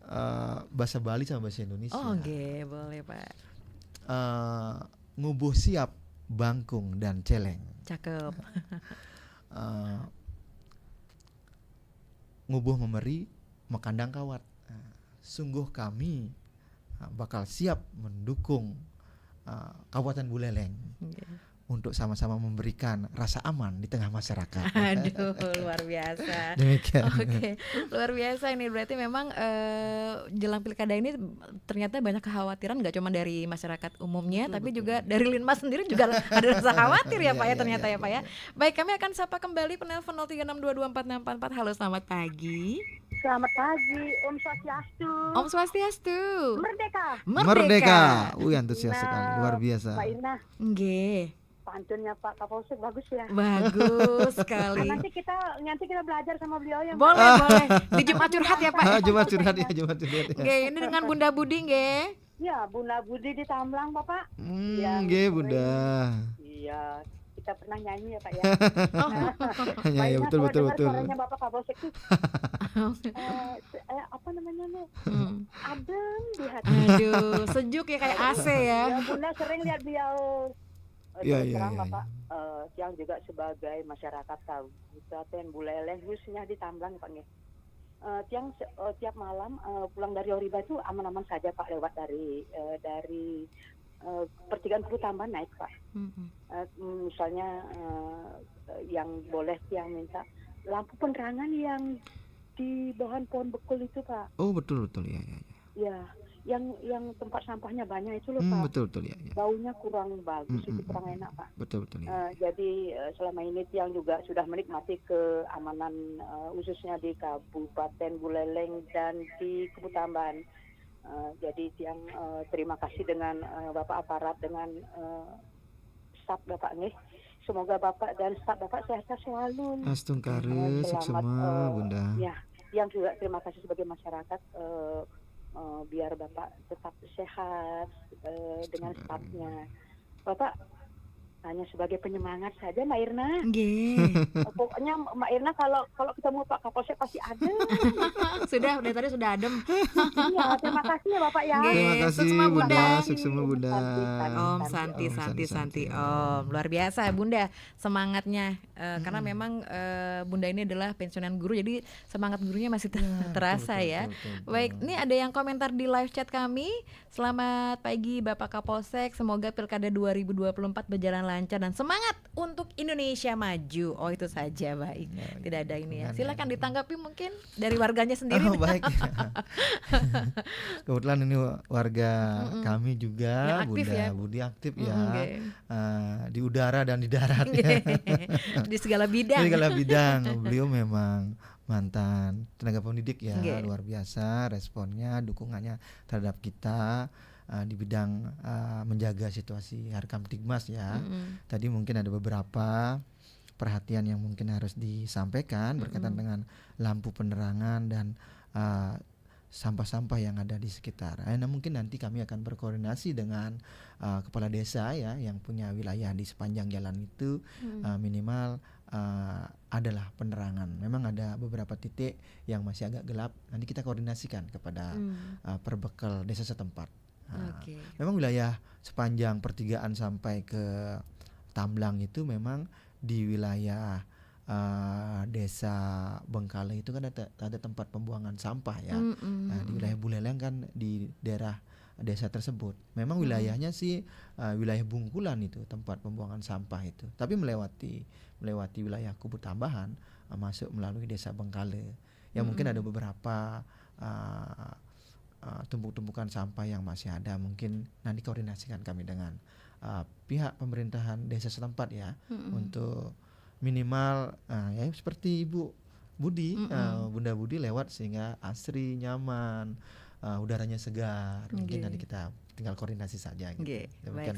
Speaker 7: bahasa Bali sama bahasa Indonesia.
Speaker 6: Oh boleh Pak.
Speaker 7: Ngubuh siap, bangkung dan celeng.
Speaker 6: Cakep.
Speaker 7: Ngubuh memberi, mekandang kawat. Sungguh kami bakal siap mendukung Kabupaten Buleleng untuk sama-sama memberikan rasa aman di tengah masyarakat.
Speaker 6: Aduh, luar biasa. Oke, luar biasa ini berarti memang jelang pilkada ini ternyata banyak kekhawatiran, nggak cuma dari masyarakat umumnya, tapi juga dari Linmas sendiri juga ada rasa khawatir ya Pak ya ternyata ya Pak ya. Baik, kami akan sapa kembali penelpon 0362246644. Halo, selamat pagi.
Speaker 18: Selamat pagi, Om Swastiastu.
Speaker 6: Om Swastiastu.
Speaker 18: Merdeka.
Speaker 7: Antusias sekali, luar biasa.
Speaker 18: Pak Irna.
Speaker 6: Nggih.
Speaker 18: Pantunnya Pak Kapolsek bagus ya.
Speaker 6: Bagus sekali.
Speaker 18: Nanti kita belajar sama beliau ya.
Speaker 6: Boleh. Di Jumat curhat ya Pak.
Speaker 7: Jumat curhat ya.
Speaker 6: Oke, ini dengan Bunda Budi nggih.
Speaker 18: Ya, Bunda Budi di Tamblang Bapak.
Speaker 7: Nggih, Bunda.
Speaker 18: Iya, kita pernah nyanyi ya Pak ya.
Speaker 7: Ya, betul.
Speaker 18: Suaranya Bapak Kapolsek tuh. Apa namanya nih? Adem di hati.
Speaker 6: Aduh, sejuk ya kayak AC ya.
Speaker 18: Ya, Bunda sering lihat beliau.
Speaker 7: Iya.
Speaker 18: Bapak yang juga sebagai masyarakat tahu Kabupaten Buleleng khususnya di Tamblang Pak nggih. Tiap malam pulang dari Oriba itu aman-aman saja Pak, lewat dari pertigaan Kubu Tambahan naik Pak. Misalnya yang boleh yang minta lampu penerangan yang di bahan pohon bekul itu Pak.
Speaker 7: Oh betul ya.
Speaker 18: Ya, yang tempat sampahnya banyak itu loh Pak.
Speaker 7: Betul ya.
Speaker 18: Baunya kurang bagus, itu kurang enak Pak.
Speaker 7: Betul ya.
Speaker 18: Jadi selama ini tiang juga sudah menikmati keamanan khususnya di Kabupaten Buleleng dan di Kubu Tambahan. Jadi tiang terima kasih dengan Bapak aparat, dengan staf Bapak nih. Semoga Bapak dan staf Bapak sehat selalu.
Speaker 7: Astungkare seksama Bunda.
Speaker 18: Ya, yang juga terima kasih sebagai masyarakat biar Bapak tetap sehat dengan stafnya. Bapak hanya sebagai penyemangat saja Mbak Irna. Pokoknya Mbak Irna kalau ketemu Pak Kapolsek pasti adem.
Speaker 6: Sudah dari tadi sudah adem.
Speaker 18: Iya, terima kasih ya Bapak ya.
Speaker 7: Terima kasih Bunda, suksema Bunda.
Speaker 6: Om Santi Om, luar biasa Bunda semangatnya karena memang Bunda ini adalah pensiunan guru, jadi semangat gurunya masih terasa ya. Baik, ini ada yang komentar di live chat kami. Selamat pagi Bapak Kapolsek, semoga Pilkada 2024 berjalan lancar dan semangat untuk Indonesia maju. Oh itu saja, baik. Tidak ada ini ya. Silakan ditanggapi mungkin dari warganya sendiri.
Speaker 7: Baik. Kebetulan ini warga kami juga, Bunda Budi aktif ya. Di udara dan di darat.
Speaker 6: Di segala bidang.
Speaker 7: Di segala bidang. Beliau memang mantan tenaga pendidik ya, luar biasa responnya, dukungannya terhadap kita di bidang menjaga situasi Harkamtibmas ya. Tadi mungkin ada beberapa perhatian yang mungkin harus disampaikan berkaitan dengan lampu penerangan dan sampah-sampah yang ada di sekitar. Nah, mungkin nanti kami akan berkoordinasi dengan kepala desa ya yang punya wilayah di sepanjang jalan itu, minimal adalah penerangan. Memang ada beberapa titik yang masih agak gelap. Nanti kita koordinasikan kepada perbekal desa setempat. Memang wilayah sepanjang pertigaan sampai ke Tamblang itu memang di wilayah desa Bengkale itu kan ada tempat pembuangan sampah ya. Nah, di wilayah Buleleng kan di daerah desa tersebut memang wilayahnya sih wilayah Bungkulan itu tempat pembuangan sampah itu, tapi melewati wilayah Kubu Tambahan masuk melalui desa Bengkale yang mungkin ada beberapa tumpuk-tumpukan sampah yang masih ada. Mungkin nanti koordinasikan kami dengan pihak pemerintahan desa setempat ya, untuk minimal ya seperti Ibu Budi, Bunda Budi lewat sehingga asri, nyaman, udaranya segar. Mungkin nanti kita tinggal koordinasi saja gitu.
Speaker 6: Baik,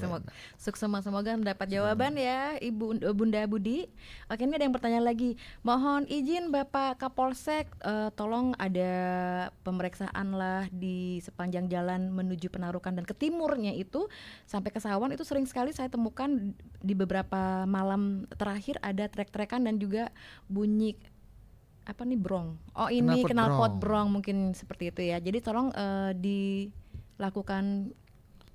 Speaker 6: semoga mendapat jawaban ya Ibu Bunda Budi. Oke, ini ada yang bertanya lagi. Mohon izin Bapak Kapolsek, tolong ada pemeriksaan lah di sepanjang jalan menuju Penarukan dan ke timurnya itu sampai ke Sawan itu sering sekali saya temukan di beberapa malam terakhir ada trek-trekan dan juga bunyi apa nih brong. Oh ini knalpot brong mungkin seperti itu ya. Jadi tolong dilakukan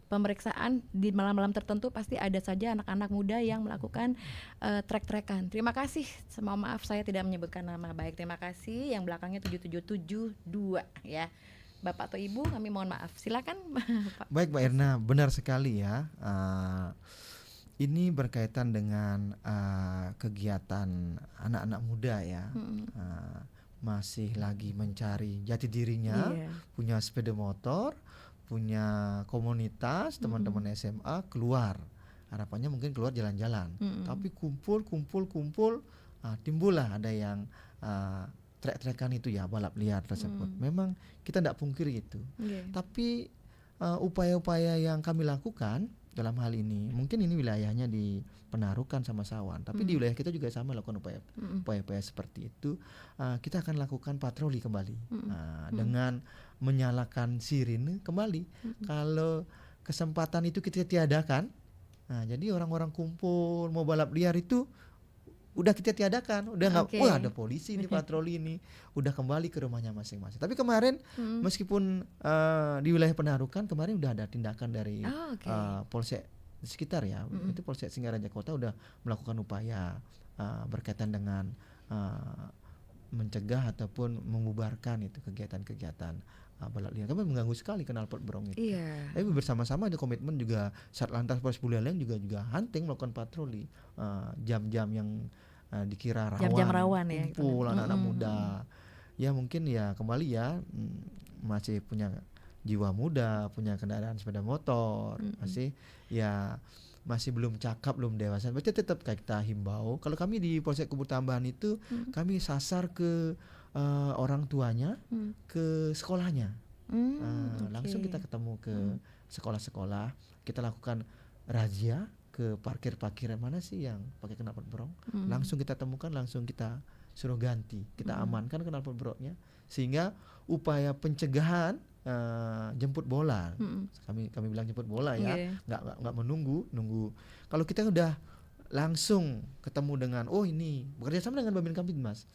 Speaker 6: pemeriksaan di malam-malam tertentu, pasti ada saja anak-anak muda yang melakukan trek-trekan. Terima kasih. Mohon maaf saya tidak menyebutkan nama. Baik, terima kasih. Yang belakangnya 7772 ya. Bapak atau Ibu, kami mohon maaf. Silakan.
Speaker 7: Baik, Mbak Irna, benar sekali ya. Ini berkaitan dengan kegiatan anak-anak muda ya. Masih lagi mencari jati dirinya, punya sepeda motor, punya komunitas, teman-teman SMA keluar, harapannya mungkin keluar jalan-jalan, tapi kumpul, timbullah ada yang trek-trekan itu ya, balap liar tersebut. Memang kita tidak pungkiri itu, tapi upaya-upaya yang kami lakukan dalam hal ini, mungkin ini wilayahnya di Penarukan sama Sawan, tapi di wilayah kita juga sama lakukan upaya-upaya seperti itu. Kita akan lakukan patroli kembali dengan menyalakan sirine kembali. Kalau kesempatan itu kita tiadakan, jadi orang-orang kumpul mau balap liar itu udah kita tiadakan, udah nggak, wah ada polisi di patroli ini, udah kembali ke rumahnya masing-masing. Tapi kemarin meskipun di wilayah Penarukan kemarin udah ada tindakan dari Polsek di sekitar ya, itu Polsek Singaraja Kota udah melakukan upaya berkaitan dengan mencegah ataupun membubarkan itu kegiatan-kegiatan balap liar. Kan mengganggu sekali knalpot brong itu.
Speaker 6: Iya.
Speaker 7: Tapi bersama-sama ada komitmen juga Satlantas Polres Buleleng juga hunting melakukan patroli jam-jam yang dikira rawan.
Speaker 6: Jam-jam rawan ya.
Speaker 7: Kumpul anak-anak muda. Ya mungkin ya kembali ya masih punya jiwa muda, punya kendaraan sepeda motor, masih belum cakap, belum dewasa. Berarti tetap kita himbau. Kalau kami di Polsek Kubu Tambahan itu kami sasar ke orang tuanya, ke sekolahnya. Langsung kita ketemu ke sekolah-sekolah, kita lakukan razia ke parkir-parkiran mana sih yang pakai knalpot brong. Langsung kita temukan, langsung kita suruh ganti, kita amankan knalpot brongnya, sehingga upaya pencegahan jemput bola, kami bilang jemput bola ya, nggak menunggu. Kalau kita udah langsung ketemu dengan ini bekerja sama dengan Babin Kamtibmas,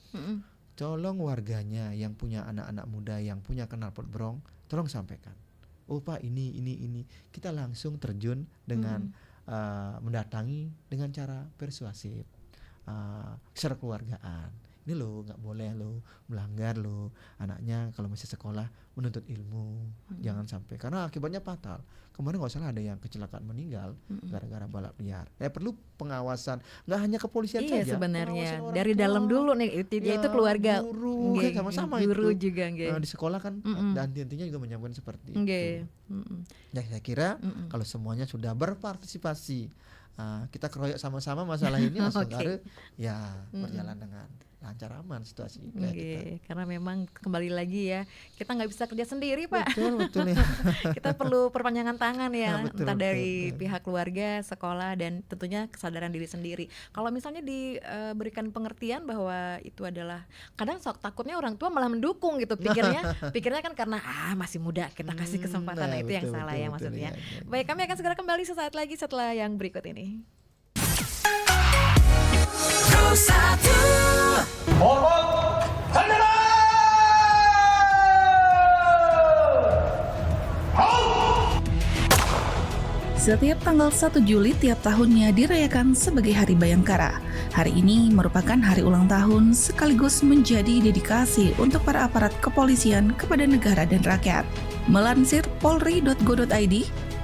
Speaker 7: tolong warganya yang punya anak-anak muda yang punya knalpot brong, tolong sampaikan. Pak ini, kita langsung terjun dengan mendatangi dengan cara persuasif, secara keluargaan. Ini loh nggak boleh loh melanggar loh, anaknya kalau masih sekolah menuntut ilmu, jangan sampai, karena akibatnya fatal. Kemarin nggak salah ada yang kecelakaan meninggal gara-gara balap liar. Perlu pengawasan, nggak hanya kepolisian saja.
Speaker 6: Iya sebenarnya dari dalam dulu nih itu keluarga,
Speaker 7: guru kan sama-sama
Speaker 6: guru
Speaker 7: itu.
Speaker 6: juga
Speaker 7: Di sekolah kan dan intinya juga menyampaikan seperti itu. Ya saya kira kalau semuanya sudah berpartisipasi, kita keroyok sama-sama masalah ini, langsung berjalan dengan lancar, aman situasi.
Speaker 6: Karena memang kembali lagi ya, kita nggak bisa kerja sendiri Pak.
Speaker 7: Betul ya.
Speaker 6: Kita perlu perpanjangan tangan ya, entah dari pihak keluarga, sekolah, dan tentunya kesadaran diri sendiri. Kalau misalnya diberikan pengertian bahwa itu adalah, kadang takutnya orang tua malah mendukung gitu, pikirnya kan karena masih muda, kita kasih kesempatan. Itu yang salah ya maksudnya. Baik, kami akan segera kembali sesaat lagi setelah yang berikut ini.
Speaker 19: Setiap tanggal 1 Juli tiap tahunnya dirayakan sebagai Hari Bayangkara. Hari ini merupakan hari ulang tahun sekaligus menjadi dedikasi untuk para aparat kepolisian kepada negara dan rakyat. Melansir polri.go.id,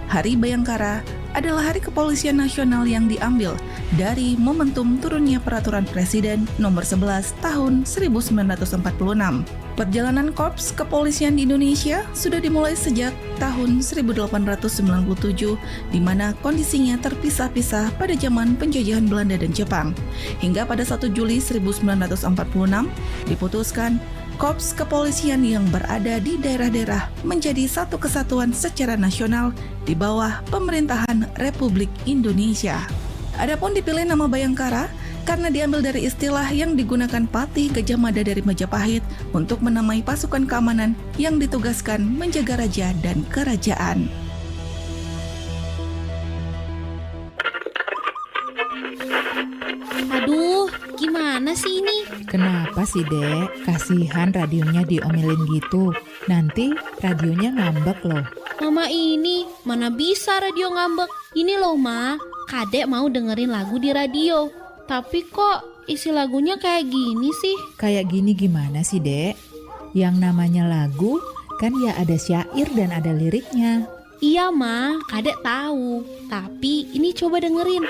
Speaker 19: Hari Bayangkara adalah hari kepolisian nasional yang diambil dari momentum turunnya peraturan Presiden nomor 11 tahun 1946. Perjalanan Korps Kepolisian di Indonesia sudah dimulai sejak tahun 1897, di mana kondisinya terpisah-pisah pada zaman penjajahan Belanda dan Jepang. Hingga pada 1 Juli 1946 diputuskan Korps Kepolisian yang berada di daerah-daerah menjadi satu kesatuan secara nasional di bawah pemerintahan Republik Indonesia. Adapun dipilih nama Bayangkara karena diambil dari istilah yang digunakan Patih Gajah Mada dari Majapahit untuk menamai pasukan keamanan yang ditugaskan menjaga raja dan kerajaan.
Speaker 20: Aduh, gimana sih ini?
Speaker 21: Kenapa sih, Dek? Kasihan radionya diomelin gitu. Nanti radionya ngambek loh.
Speaker 20: Mama ini, mana bisa radio ngambek? Ini loh, Ma. Kadek mau dengerin lagu di radio. Tapi kok isi lagunya kayak gini sih?
Speaker 21: Kayak gini gimana sih, Dek? Yang namanya lagu kan ya ada syair dan ada liriknya.
Speaker 20: Iya, Ma. Kadek tahu. Tapi ini coba dengerin.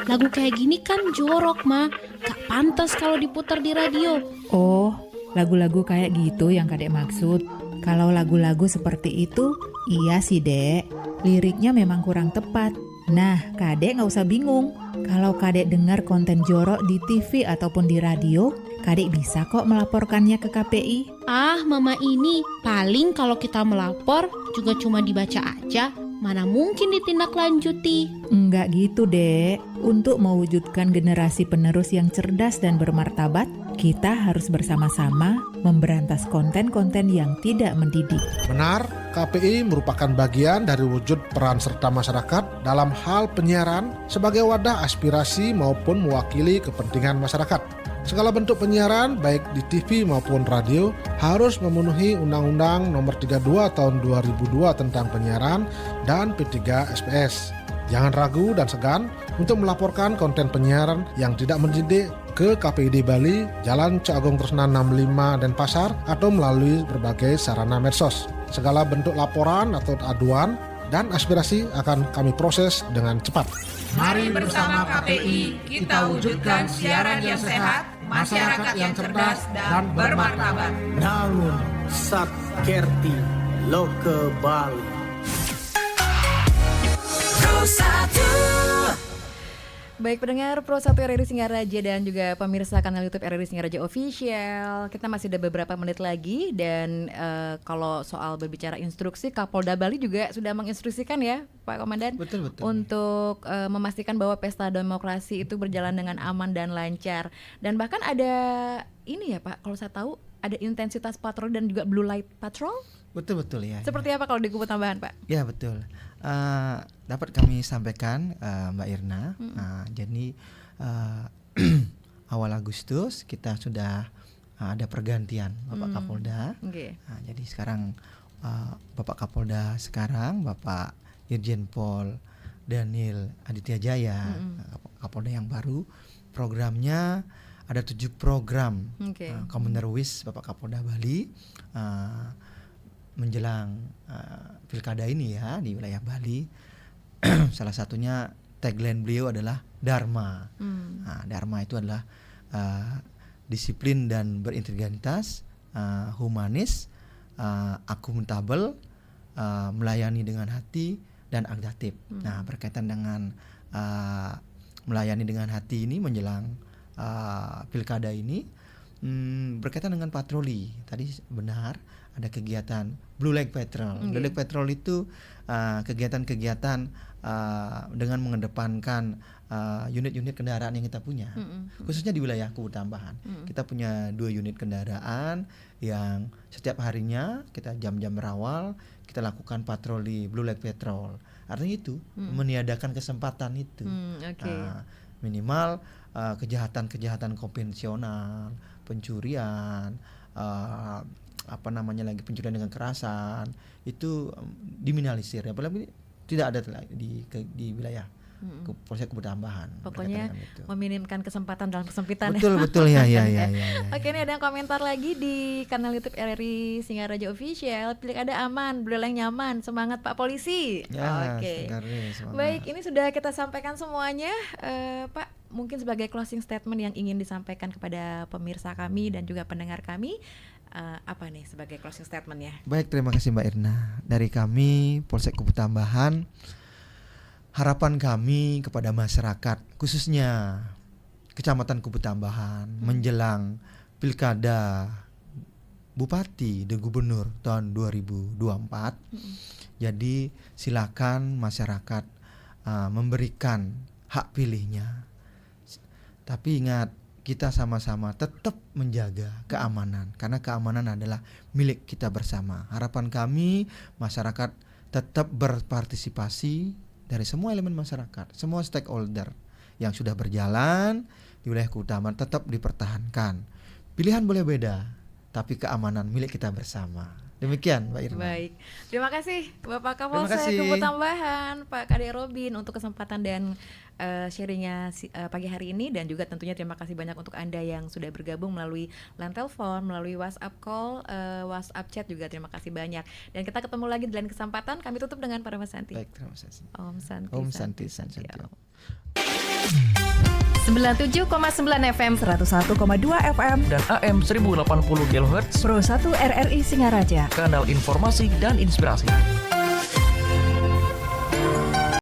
Speaker 20: Lagu kayak gini kan jorok, Ma. Gak pantas kalau diputar di radio.
Speaker 21: Oh, lagu-lagu kayak gitu yang Kadek maksud. Kalau lagu-lagu seperti itu, iya sih, Dek. Liriknya memang kurang tepat. Nah, Kadek gak usah bingung. Kalau Kadek dengar konten jorok di TV ataupun di radio, Kadek bisa kok melaporkannya ke KPI.
Speaker 20: Ah, Mama ini, paling kalau kita melapor juga cuma dibaca aja. Mana mungkin ditindaklanjuti.
Speaker 21: Enggak gitu, Dek. Untuk mewujudkan generasi penerus yang cerdas dan bermartabat, kita harus bersama-sama memberantas konten-konten yang tidak mendidik.
Speaker 22: Benar, KPI merupakan bagian dari wujud peran serta masyarakat dalam hal penyiaran sebagai wadah aspirasi maupun mewakili kepentingan masyarakat. Segala bentuk penyiaran, baik di TV maupun radio, harus memenuhi Undang-Undang Nomor 32 Tahun 2002 tentang penyiaran dan P3SPS. Jangan ragu dan segan untuk melaporkan konten penyiaran yang tidak mendidik ke KPID Bali, Jalan Cagong Tresna 65 Denpasar, atau melalui berbagai sarana medsos. Segala bentuk laporan atau aduan dan aspirasi akan kami proses dengan cepat.
Speaker 1: Mari bersama KPI kita wujudkan siaran yang sehat, masyarakat yang cerdas dan bermartabat.
Speaker 2: Namun Sakerti Loke Bali.
Speaker 6: Baik pendengar Pro 1 RRI Singaraja dan juga pemirsa kanal YouTube RRI Singaraja Official, kita masih ada beberapa menit lagi dan kalau soal berbicara instruksi, Kapolda Bali juga sudah menginstruksikan ya Pak Komandan,
Speaker 7: betul.
Speaker 6: Untuk memastikan bahwa pesta demokrasi itu berjalan dengan aman dan lancar, dan bahkan ada ini ya Pak, kalau saya tahu ada intensitas patroli dan juga blue light patrol.
Speaker 7: Betul ya.
Speaker 6: Seperti apa kalau di Kubu Tambahan Pak?
Speaker 7: Ya betul. Dapat kami sampaikan Mbak Irna. Jadi awal Agustus kita sudah ada pergantian Bapak Kapolda.
Speaker 6: Okay.
Speaker 7: Jadi sekarang Bapak Kapolda sekarang Bapak Irjen Pol Daniel Aditya Jaya, Kapolda yang baru. Programnya ada 7 program. Commonwealth Bapak Kapolda Bali. Menjelang pilkada ini ya di wilayah Bali, salah satunya tagline beliau adalah Dharma. Dharma itu adalah disiplin dan berintegritas, humanis, akuntabel, melayani dengan hati dan adaptif. Nah berkaitan dengan melayani dengan hati ini menjelang pilkada ini, berkaitan dengan patroli tadi benar. Ada kegiatan Blue Light Patrol. Blue Light Patrol itu kegiatan-kegiatan dengan mengedepankan unit-unit kendaraan yang kita punya, khususnya di wilayah Kubu Tambahan. Kita punya 2 unit kendaraan yang setiap harinya kita jam-jam berawal kita lakukan patroli Blue Light Patrol. Artinya itu meniadakan kesempatan itu. Minimal kejahatan-kejahatan konvensional, pencurian, pencurian dengan kekerasan itu diminimalisir, apalagi tidak ada di wilayah Polsek Kubu Tambahan.
Speaker 6: Pokoknya meminimkan kesempatan dalam kesempitan.
Speaker 7: Betul ya.
Speaker 6: Oke, ini ada komentar lagi di kanal YouTube RRI Singaraja Official. Pilkada aman, Buleleng nyaman, semangat Pak Polisi. Oke. Baik, ini sudah kita sampaikan semuanya, Pak. Mungkin sebagai closing statement yang ingin disampaikan kepada pemirsa kami dan juga pendengar kami, apa nih sebagai closing statementnya?
Speaker 7: Baik, terima kasih Mbak Irna. Dari kami Polsek Kubu Tambahan, harapan kami kepada masyarakat khususnya Kecamatan Kubu Tambahan menjelang pilkada Bupati dan Gubernur tahun 2024. Jadi silakan masyarakat memberikan hak pilihnya. Tapi ingat, kita sama-sama tetap menjaga keamanan, karena keamanan adalah milik kita bersama. Harapan kami masyarakat tetap berpartisipasi dari semua elemen masyarakat, semua stakeholder yang sudah berjalan di wilayah Kubu Tambahan tetap dipertahankan. Pilihan boleh beda, tapi keamanan milik kita bersama. Demikian Mbak Irna.
Speaker 6: Baik, terima kasih Bapak Kapolsek Kubu Tambahan, Pak Kadek Robin untuk kesempatan dan sharingnya pagi hari ini, dan juga tentunya terima kasih banyak untuk Anda yang sudah bergabung melalui line telepon, melalui WhatsApp call, WhatsApp chat juga terima kasih banyak. Dan kita ketemu lagi di lain kesempatan. Kami tutup dengan Parama Santi.
Speaker 7: Baik, terima kasih.
Speaker 6: Om Santi.
Speaker 7: Om Santi.
Speaker 5: 97,9 FM, 101,2 FM,
Speaker 12: dan AM 1080 kHz
Speaker 5: Pro 1 RRI Singaraja,
Speaker 12: kanal informasi dan inspirasi.